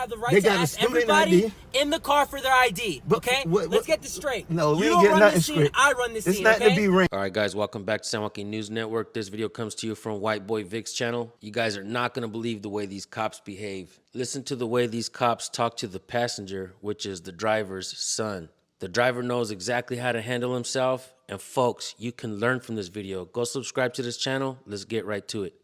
have the right to ask everybody in the car for their ID. Okay? Let's get this straight. No, we you ain't don't getting run nothing this scene. straight. I run this scene. It's nothing okay? to be ran. All right, guys, welcome back to Joaquin News Network. This video comes to you from White Boy Vic's channel. You guys are not going to believe the way these cops behave. Listen to the way these cops talk to the passenger, which is the driver's son. The driver knows exactly how to handle himself. And folks, you can learn from this video. Go subscribe to this channel. Let's get right to it.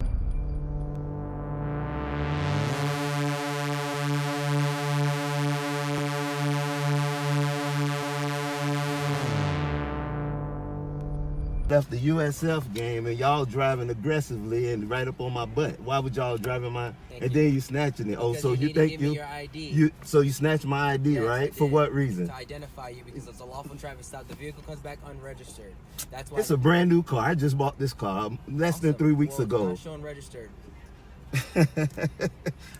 Left the USF game and y'all driving aggressively and right up on my butt. Why would y'all driving my then you snatching it? Because so you think your ID. you snatch my ID, yes, right? For what reason? To identify you because it's a lawful traffic stop. The vehicle comes back unregistered. That's why It's a brand new car. I just bought this car less than 3 weeks ago. It's not showing registered.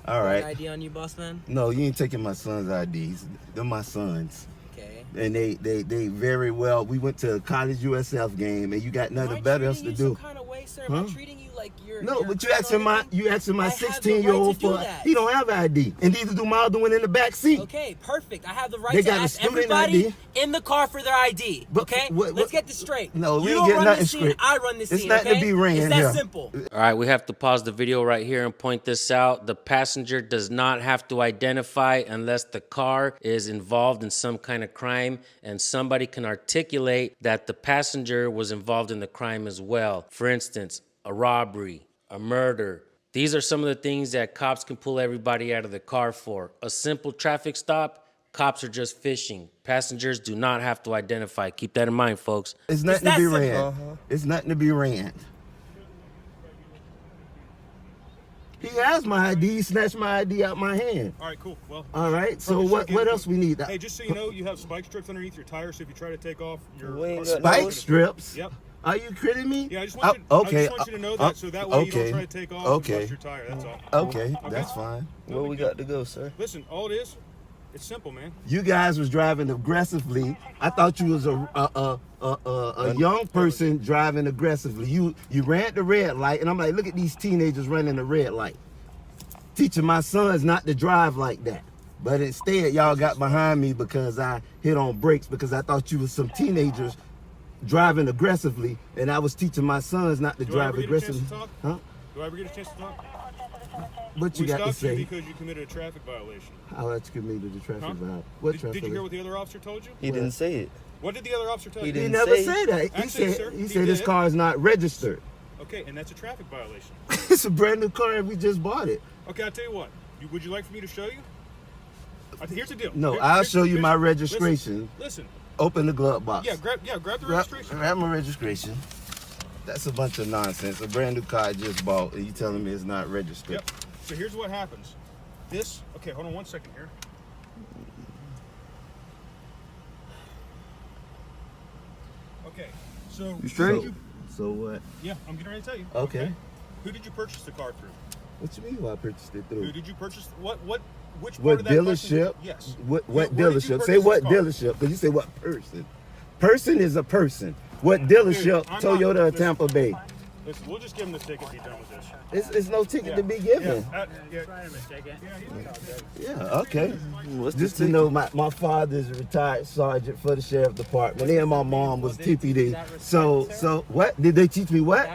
All right. ID on you, boss man? No, you ain't taking my son's IDs. They're my sons. Okay. And they very well. We went to a college USF game, and you got nothing better else to do. Some kind of way, sir? Am I treating you like you're but you asking my 16-year-old for he don't have ID, and neither do my other one in the back seat. Okay, perfect. I have the right They to got a ask student everybody ID. in the car for their ID. But Okay, what- let's get this straight. No, we you ain't don't getting run nothing this scene. straight. I run this It's scene. nothing to be ran It's that here. simple. All right, we have to pause the video right here and point this out. The passenger does not have to identify unless the car is involved in some kind of crime and somebody can articulate that the passenger was involved in the crime as well. For instance, a robbery, a murder. These are some of the things that cops can pull everybody out of the car for. A simple traffic stop, cops are just fishing. Passengers do not have to identify. Keep that in mind, folks. It's nothing to be simple. ran. It's nothing to be ran. He has my ID. He snatched my ID out my hand. All right, cool. Well, all right. So what else we need? Hey, just so you know, you have spike strips underneath your tires. So if you try to take off your spike strips. Yep. Are you kidding me? Yeah, I just want you to know that, so that way you don't try to take off and bust your tire. That's all. Okay, that's fine. Where we got to go, sir? Listen, all it is, it's simple, man. You guys was driving aggressively. I thought you was a young person driving aggressively. You ran the red light, and I'm like, look at these teenagers running the red light. Teaching my sons not to drive like that. But instead, y'all got behind me because I hit on brakes because I thought you was some teenagers driving aggressively, and I was teaching my sons not to drive aggressively. Huh? Do I ever get a chance to talk? What you got to say? Because you committed a traffic violation. How much committed a traffic violation? What traffic? Did you hear what the other officer told you? He didn't say it. What did the other officer tell you? He never said that. Actually, He said his car is not registered. Okay, and that's a traffic violation. It's a brand new car and we just bought it. Okay, I'll tell you what. Would you like for me to show you? Here's the deal. No, I'll show you my registration. Listen. Open the glove box. Yeah, grab the registration. Grab my registration. That's a bunch of nonsense. A brand new car I just bought, and you telling me it's not registered. Yep. So here's what happens. Okay, hold on 1 second here. Okay, so... You straight? So what? Yeah, I'm getting ready to tell you. Okay. Who did you purchase the car through? What you mean who I purchased it through? Who did you purchase? Which part what of that dealership? Question? Yes. What Where dealership? Say what dealership, because you say what person. Person is a person. What dealership? Dude, Toyota or Tampa Bay? Listen, we'll just give him the ticket and be done with this. It's no ticket to be given. Yeah, okay. Just to know, my father's a retired sergeant for the sheriff department, and my mom was TPD. So what did they teach me? What?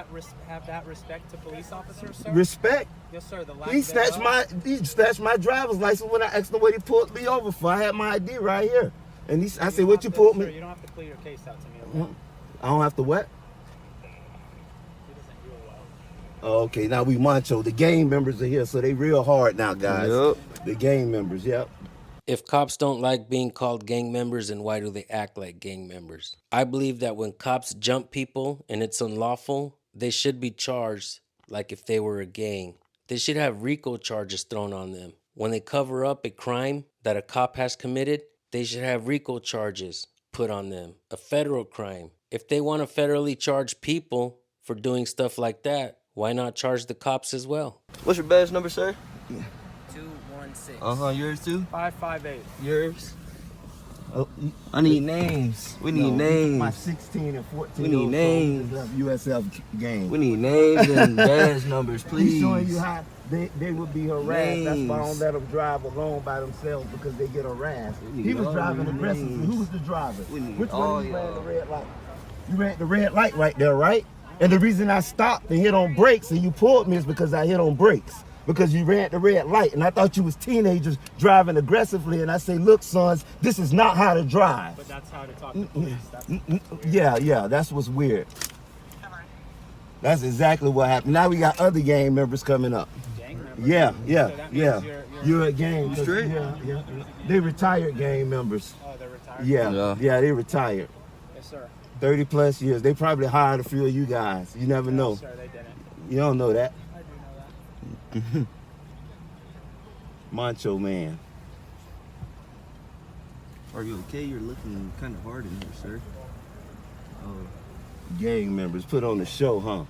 Have that respect to police officers, sir? Respect. Yes, sir. He snatched my driver's license when I asked him what he pulled me over for. I had my ID right here, and I said, "What you pulled me?" Sir, you don't have to clear your case out to me. Okay? I don't have to what? Okay, now we macho. The gang members are here, so they real hard now, guys. Yep. The gang members, yep. If cops don't like being called gang members, then why do they act like gang members? I believe that when cops jump people and it's unlawful, they should be charged like if they were a gang. They should have RICO charges thrown on them. When they cover up a crime that a cop has committed, they should have RICO charges put on them. A federal crime. If they want to federally charge people for doing stuff like that, why not charge the cops as well? What's your badge number, sir? 216. Yours too? 558. Yours? Oh, I need names. We need names. My 16 and 14 We need names. USF game. We need names and badge numbers, please. He's showing you how they would be harassed. That's why I don't let them drive alone by themselves, because they get harassed. He was driving aggressively. Who was the driver? Which one you ran the red light? You ran the red light right there, right? And the reason I stopped and hit on brakes and you pulled me is because I hit on brakes. Because you ran the red light, and I thought you was teenagers driving aggressively, and I say, look, sons, this is not how to drive. But that's how to talk to police. Yeah, that's what's weird. That's exactly what happened. Now we got other gang members coming up. Gang members? Yeah. So You're a gang. Straight? Yeah. They retired gang members. Oh, they're retired? Yeah, they retired. Yes, sir. 30 plus years. They probably hired a few of you guys. You never know. Sir, they didn't. You don't know that. I do know that. Macho man. Are you okay? You're looking kind of hard in here, sir. Oh. Gang members put on the show, huh?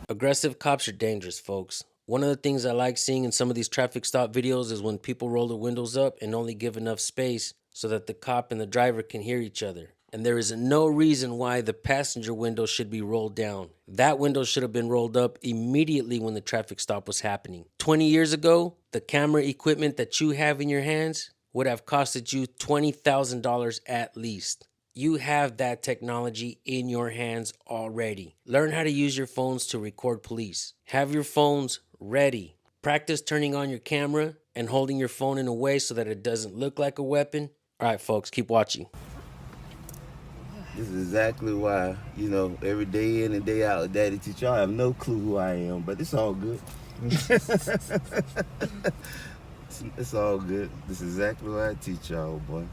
Aggressive cops are dangerous, folks. One of the things I like seeing in some of these traffic stop videos is when people roll their windows up and only give enough space so that the cop and the driver can hear each other. And there is no reason why the passenger window should be rolled down. That window should have been rolled up immediately when the traffic stop was happening. 20 years ago, the camera equipment that you have in your hands would have costed you $20,000 at least. You have that technology in your hands already. Learn how to use your phones to record police. Have your phones ready. Practice turning on your camera and holding your phone in a way so that it doesn't look like a weapon. All right, folks, keep watching. This is exactly why, every day in and day out, Daddy teach y'all have no clue who I am, but it's all good. It's all good. This is exactly what I teach y'all, boy.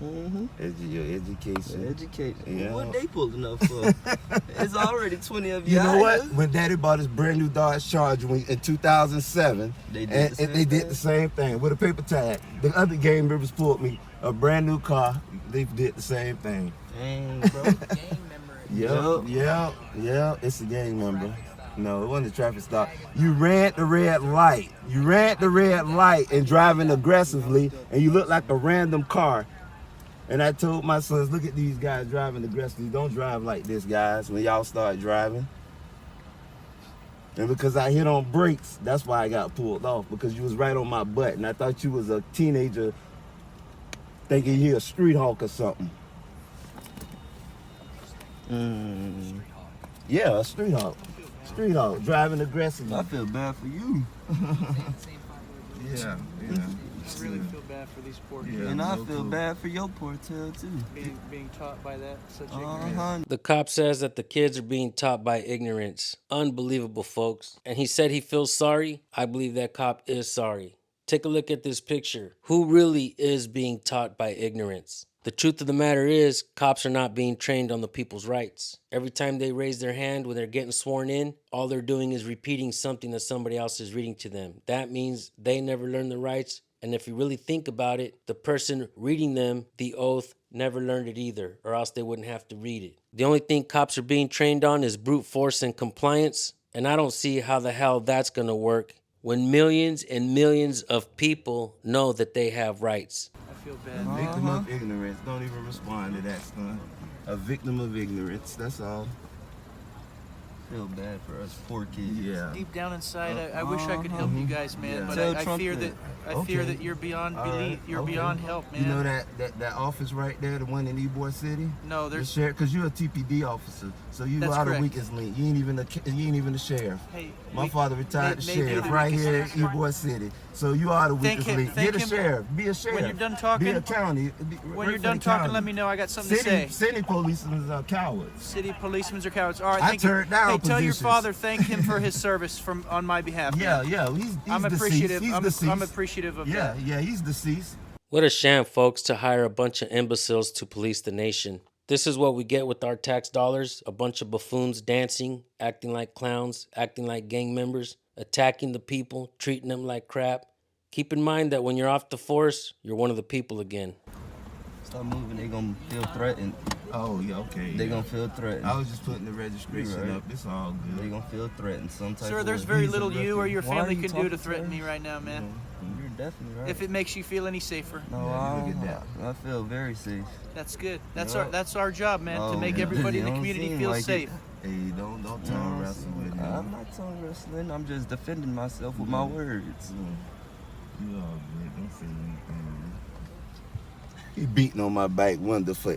Your education. Education. Yeah. What they pulling up for? It's already 20 of you. You know what? When Daddy bought his brand new Dodge Charger in 2007, they did the same thing with a paper tag. The other gang members pulled me a brand new car. They did the same thing. Dang, bro. Gang member. Yeah. It's a gang member. No, it wasn't a traffic stop. You ran the red light. And driving aggressively, and you look like a random car. And I told my sons, look at these guys driving aggressively. Don't drive like this, guys, when y'all start driving. And because I hit on brakes, that's why I got pulled off, because you was right on my butt. And I thought you was a teenager thinking you're a street hawk or something. Yeah, a street hawk. Driving aggressively. I feel bad for you. Yeah. I really feel bad for these poor kids. And I feel bad for your poor tail, too. Being taught by that such ignorance. The cop says that the kids are being taught by ignorance. Unbelievable, folks. And he said he feels sorry. I believe that cop is sorry. Take a look at this picture. Who really is being taught by ignorance? The truth of the matter is, cops are not being trained on the people's rights. Every time they raise their hand when they're getting sworn in, all they're doing is repeating something that somebody else is reading to them. That means they never learn the rights. And if you really think about it, the person reading them the oath never learned it either, or else they wouldn't have to read it. The only thing cops are being trained on is brute force and compliance. And I don't see how the hell that's going to work when millions and millions of people know that they have rights. I feel bad. A victim of ignorance. Don't even respond to that, son. A victim of ignorance. That's all. Feel bad for us poor kids. Yeah. Deep down inside, I wish I could help you guys, man. But Tell I Trump fear that. that fear that you're beyond belief. You're beyond help, man. You know that office right there, the one in Ybor City? No, there's. Because you're a TPD officer, so you That's are the correct. weakest link. You ain't even the sheriff. Hey, My father retired the maybe sheriff the right weakest here in link. Ybor City. So you are the weakest link. Get a him. sheriff. Be a sheriff. When you're done talking, be a county. when you're done talking, let me know. I got something to say. City policemen are cowards. City policemen are cowards. All right, I thank you. turned down Hey, tell your positions. father thank him for his service on my behalf. man. Yeah. He's I'm deceased. appreciative. He's I'm deceased. appreciative of Yeah, that. he's deceased. What a sham, folks, to hire a bunch of imbeciles to police the nation. This is what we get with our tax dollars. A bunch of buffoons dancing, acting like clowns, acting like gang members, attacking the people, treating them like crap. Keep in mind that when you're off the force, you're one of the people again. Stop moving, they gonna feel threatened. Oh, yeah, okay. They gonna feel threatened. I was just putting the registration up. It's all good. They gonna feel threatened some type Sir, of there's way. very little you or your Why are family you can do to talking threaten her? me right now, man. You're definitely right. If it makes you feel any safer. No, Yeah, look at that. I feel very safe. That's good. Yeah. That's our job, man, to make yeah. everybody in the Don't community seem feel like it. safe. Hey, don't tongue wrestle with him. I'm not tongue wrestling. I'm just defending myself with my words. You all good. Don't say anything, man. He beating on my back window for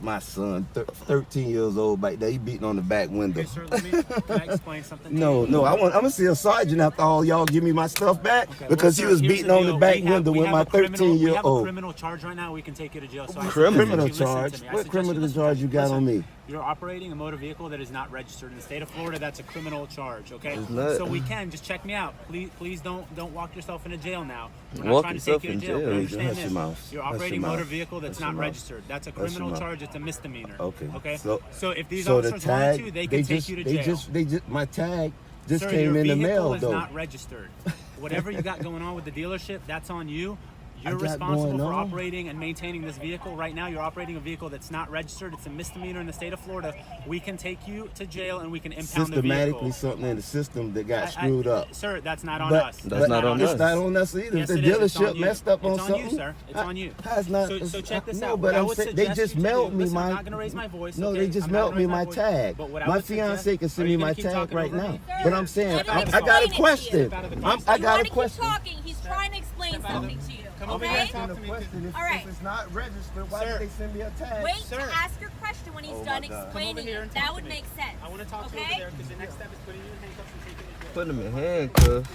my son, 13 years old back there. He beating on the back window. Okay, sir, can I explain something to No, you? no, I'm gonna see a sergeant after all y'all give me my stuff back Okay, because well, he was sir, here's beating on the deal. back We have- window we with have my a criminal- 13-year-old. We have a criminal charge right now. We can take you to jail. So I Criminal suggest you listen charge? to me. I What suggest criminal listen. charge you got Listen, on me? You're operating a motor vehicle that is not registered in the state of Florida. That's a criminal charge. Okay. It's not. So we can just check me out. Please don't walk yourself into jail now. We're not Walk trying to yourself take you in to jail. jail. But You understand hush this. your mouth. You're Hush your operating a motor mouth. vehicle that's Hush your not mouth. registered. That's a Hush your criminal mouth. charge. It's a misdemeanor. Okay. Okay. So if these so the officers want tag, to, they can take you to jail. they just my tag just Sir, came your in the vehicle mail is though. not registered. Whatever you got going on with the dealership, that's on you. You're got responsible going for on? operating and maintaining this vehicle. Right now, you're operating a vehicle that's not registered. It's a misdemeanor in the state of Florida. We can take you to jail and we can impound the Systematically vehicle. something in the system that got screwed up. Sir, that's not on But us. That's not on It's us. not on us either. Yes, the it is. It's on dealership you. messed up on It's on something. you, sir. It's on you. How it's not? So check this no, out. but What I I'm would saying they suggest just you to mailed do- me listen, my. I'm not gonna raise my voice. No, okay? they just I'm not mailed gonna me raise my voice. tag. But what I My would suggest- fiance can send Are me you my gonna keep tag talking right over now. me? But I'm saying Let him I explain got it a to question. you. Step out of the I car. You got want a to question. keep talking. He's trying to explain something to you. Come over here Okay? and talk to me. All right. If it's not registered, why Sir. did they send me a tag? Wait Sir. to ask your question when he's Oh, done my God. Come over explaining here it. and That talk would to me. make sense. I want to talk to you Okay? over there because the next step is putting you in handcuffs and taking you to jail. Put him in handcuffs.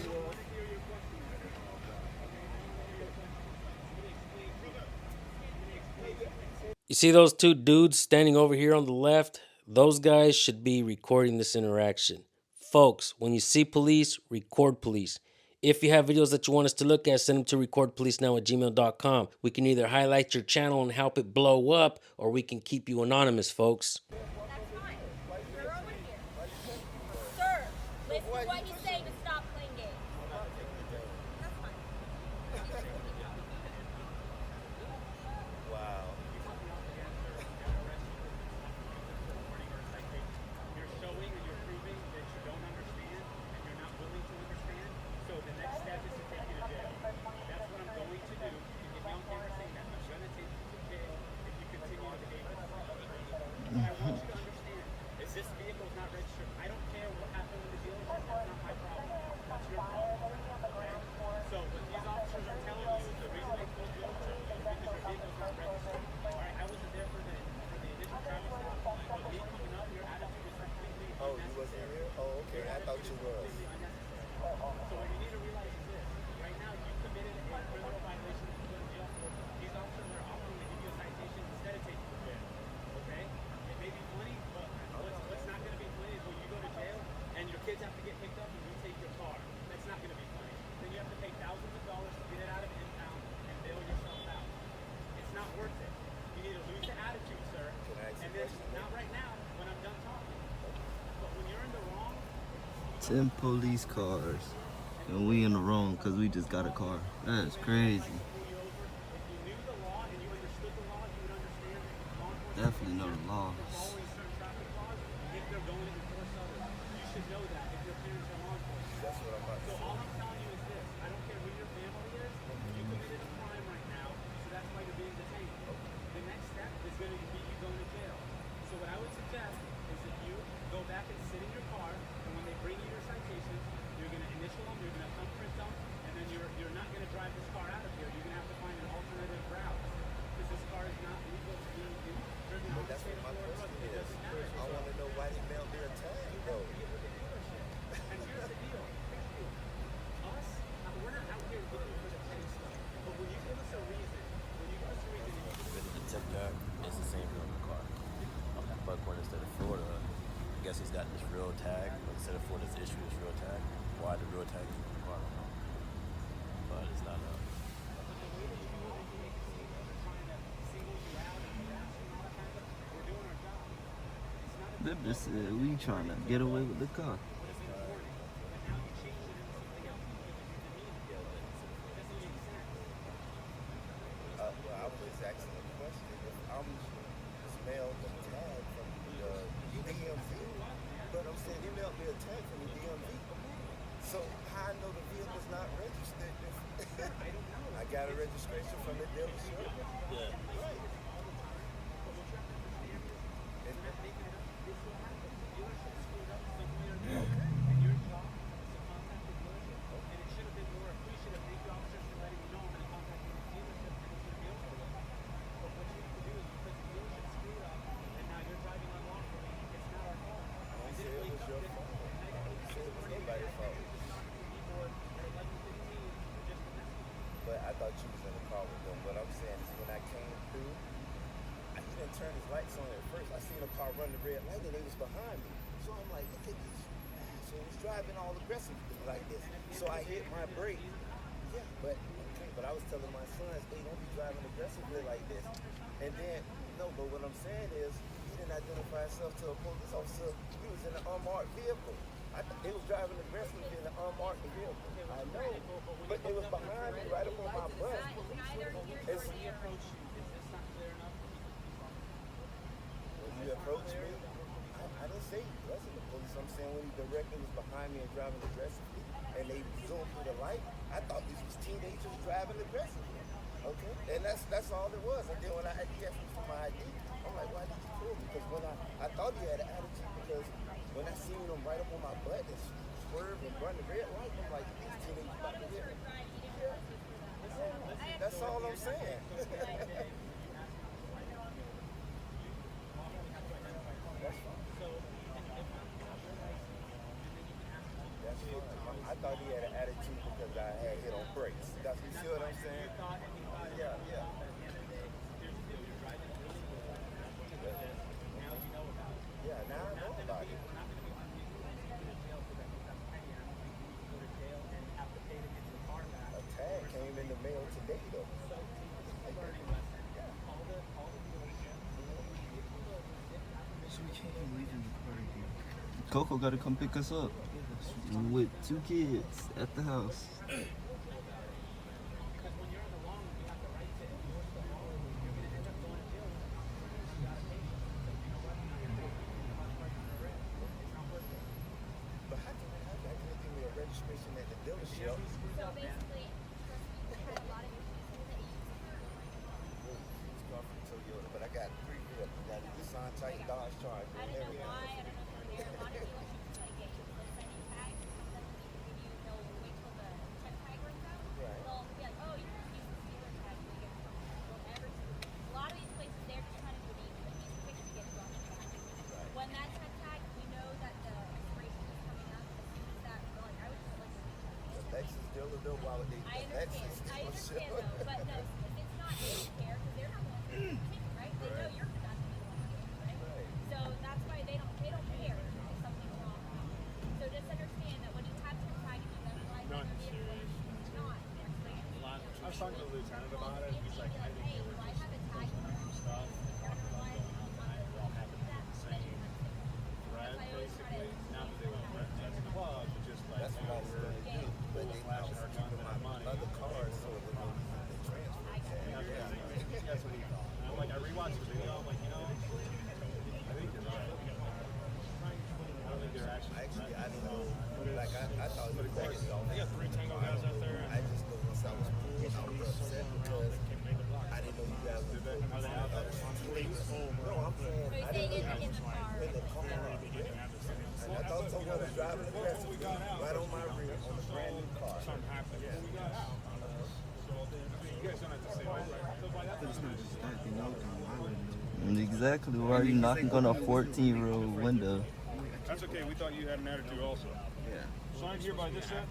You see those two dudes standing over here on the left? Those guys should be recording this interaction. Folks, when you see police, record police. If you have videos that you want us to look at, send them to recordpolicenow@gmail.com. We can either highlight your channel and help it blow up, or we can keep you anonymous, folks. That's fine. You're over here. Sir, listen to what he's saying to stop playing games. That's fine. You're showing and you're proving that you don't understand and you're not willing to understand. So the next step is to take you to jail. That's what I'm going to do. You get me on camera saying that. I'm going to take you to jail if you continue to behave this way. What I want you to understand is this vehicle is not registered. I don't care what happened in the dealership. That's not my problem. That's your problem. Okay? So what these officers are telling you, the reason they closed you over is because your vehicle is not registered. All right, I wasn't there for the initial traffic stop, but me coming up, your attitude is completely unnecessary. Oh, okay. I thought you was. So what you need to realize is this. Right now, you committed a criminal violation that you put in jail for. These officers are offering to give you a citation instead of taking you to jail. Okay? It may be funny, but what's not going to be funny is when you go to jail and your kids have to get picked up and you take your car. That's not going to be funny. Then you have to pay thousands of dollars to get it out of impound and bail yourself out. It's not worth it. You need to lose the attitude, sir. And then, not right now, when I'm done talking. But when you're in the wrong, 10 police cars. And we in the wrong because we just got a car. That's crazy. if you knew the law and you understood the law, you would understand that law enforcement Definitely know the laws. following certain traffic laws if they're going to enforce others. You should know that if your parents are law enforcement. That's what I'm about to So all I'm telling you is this. I don't care who your family is. You committed a crime right now, so that's why you're being detained. The next step is going to be you going to jail. So what I would suggest is that you go back and sit in your car, and when they bring you your citations, you're going to initial them, you're going to thumbprint them, and then you're not going to drive this car out of here. You're going to have to find an alternative route because this car is not legal to be driven on the state of Florida. It doesn't matter. I want to know why they mailed me a tag, though. And here's the deal. Us, we're not out here looking for the petty stuff. But when you give us a reason, and you give us a The tip jar is the same thing on the car. But when instead of Florida, I guess he's got this real tag, but instead of Florida's issue this real tag. Why the real tag is on the car, I don't know. But it's not a. Them just said we trying to get away with the car. Well, I was asking a question. If I'm mailed a tag from the DMV, but I'm saying they mailed me a tag from the DMV. So how I know the vehicle's not registered? I got a registration from the dealership. Yeah. Right. But I thought you was in the car with them. What I'm saying is when I came through, he didn't turn his lights on at first. I seen a car run the red light and they was behind me. So I'm like, look at these assholes driving all aggressively like this. So I hit my brake. Yeah, but I was telling my sons, hey, don't be driving aggressively like this. And then, no, but what I'm saying is, he didn't identify himself to a police officer. He was in an unmarked vehicle. They was driving aggressively in an unmarked vehicle. I know, but they was behind me right up on my butt. It's, when you approach me, I didn't say he wasn't the police. I'm saying when he directly was behind me and driving aggressively, and they zoomed through the light, I thought these was teenagers driving aggressively. Okay, and that's all it was. And then when he asked me for my ID, I'm like, why did you pull me? Because when I thought he had an attitude because when I seen him right up on my butt and swerve and run the red light, I'm like, these teenagers about to hit me. Yeah. That's all I'm saying. I thought he had an attitude because I had hit on brakes. You see what I'm saying? Yeah. Yeah, now I know about it. A tag came in the mail today, though. So we can't even leave in the car here. Coco gotta come pick us up with 2 kids at the house. But how can they give me a registration at the dealership? So basically, they had a lot of issues that It's car from Toyota, but I got 3 vehicles. I got a Nissan Titan, Dodge Charger, I and don't know everything. why, I don't know if they're there. A lot of dealerships like get you the sending tag, doesn't give you, they'll wait till the check tag runs out. Right. They'll be like, oh, you just use the dealer tag, you get it. Don't ever, a lot of these places, they're just trying to do the easy fix to get it going. When that check tag, we know that the expiration is coming up, as soon as that, like, I would just like, The Lexus dealer, though, why would they? I understand though, but no, if it's not, they don't care, because they're not going to take it, right? They know you're not going to be the one doing it, right? So that's why they don't care if something's wrong. So just understand that when you have check tag and you memorize on your vehicle, it's not expiration. I was talking to the lieutenant about it. He's like, I think Hey, well, I have a tag on my stuff. Otherwise, I'm not They all happen to be the same thread, basically. Not that they won't represent the club, but just like, That's what I was going to do. But they flashing our guns keeping at my money. other cars so that they transfer tag. That's what he thought. And I'm like, I rewatched the video. I'm like, I think you're right. I don't think they're actually. Actually, I don't know. Like, I thought it was They got 3 Tango guys out there. I just know once I was pulled, I was upset because I didn't know you guys were Are they out there on police? No, I'm saying So you I say didn't know in the car. in the car. And I thought someone was driving aggressively right on my rear on a brand new car. Something happened when we got out. You guys don't have to say that, right? So by that But it's not just that, they know them. I wouldn't know. Exactly. Why are you knocking on a 14-year-old window? That's okay. We thought you had an attitude also. Yeah. Signed here by this end?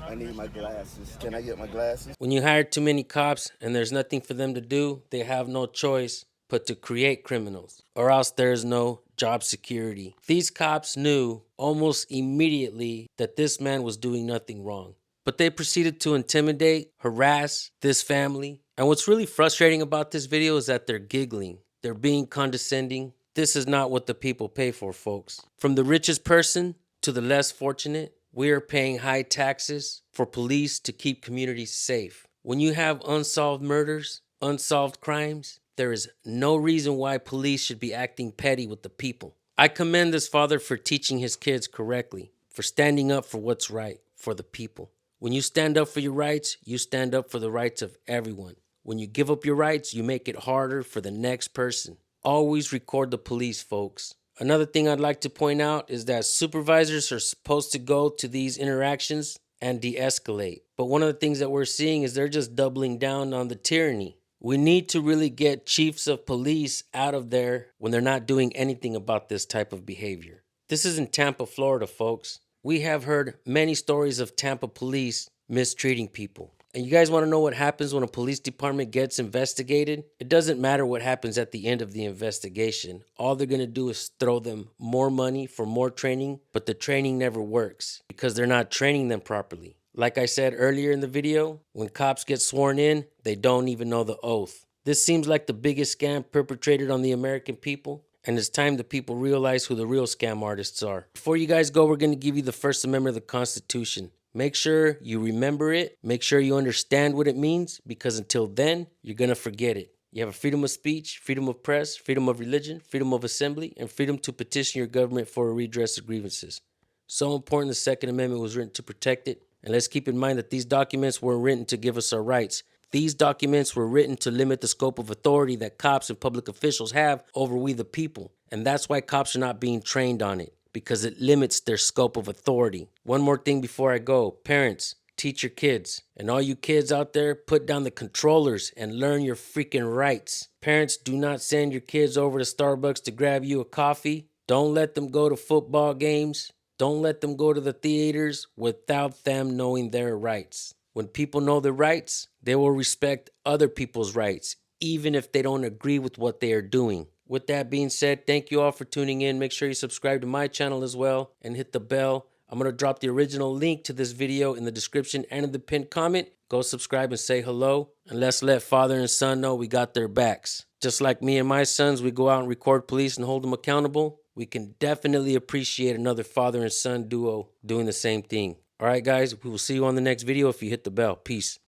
I need my glasses. Can I get my glasses? When you hire too many cops and there's nothing for them to do, they have no choice but to create criminals, or else there's no job security. These cops knew almost immediately that this man was doing nothing wrong, but they proceeded to intimidate, harass this family. And what's really frustrating about this video is that they're giggling. They're being condescending. This is not what the people pay for, folks. From the richest person to the less fortunate, we are paying high taxes for police to keep communities safe. When you have unsolved murders, unsolved crimes, There is no reason why police should be acting petty with the people. I commend this father for teaching his kids correctly, for standing up for what's right for the people. When you stand up for your rights, you stand up for the rights of everyone. When you give up your rights, you make it harder for the next person. Always record the police, folks. Another thing I'd like to point out is that supervisors are supposed to go to these interactions and de-escalate. But one of the things that we're seeing is they're just doubling down on the tyranny. We need to really get chiefs of police out of there when they're not doing anything about this type of behavior. This is in Tampa, Florida, folks. We have heard many stories of Tampa police mistreating people. And you guys want to know what happens when a police department gets investigated? It doesn't matter what happens at the end of the investigation. All they're going to do is throw them more money for more training, but the training never works because they're not training them properly. Like I said earlier in the video, when cops get sworn in, they don't even know the oath. This seems like the biggest scam perpetrated on the American people, and it's time the people realize who the real scam artists are. Before you guys go, we're going to give you the First Amendment of the Constitution. Make sure you remember it. Make sure you understand what it means, because until then, you're going to forget it. You have a freedom of speech, freedom of press, freedom of religion, freedom of assembly, and freedom to petition your government for a redress of grievances. So important, the Second Amendment was written to protect it. And let's keep in mind that these documents weren't written to give us our rights. These documents were written to limit the scope of authority that cops and public officials have over we the people. And that's why cops are not being trained on it, because it limits their scope of authority. One more thing before I go. Parents, teach your kids. And all you kids out there, put down the controllers and learn your freaking rights. Parents, do not send your kids over to Starbucks to grab you a coffee. Don't let them go to football games. Don't let them go to the theaters without them knowing their rights. When people know their rights, they will respect other people's rights, even if they don't agree with what they are doing. With that being said, thank you all for tuning in. Make sure you subscribe to my channel as well and hit the bell. I'm going to drop the original link to this video in the description and in the pinned comment. Go subscribe and say hello. And let's let father and son know we got their backs. Just like me and my sons, we go out and record police and hold them accountable. We can definitely appreciate another father and son duo doing the same thing. All right, guys, we will see you on the next video if you hit the bell. Peace.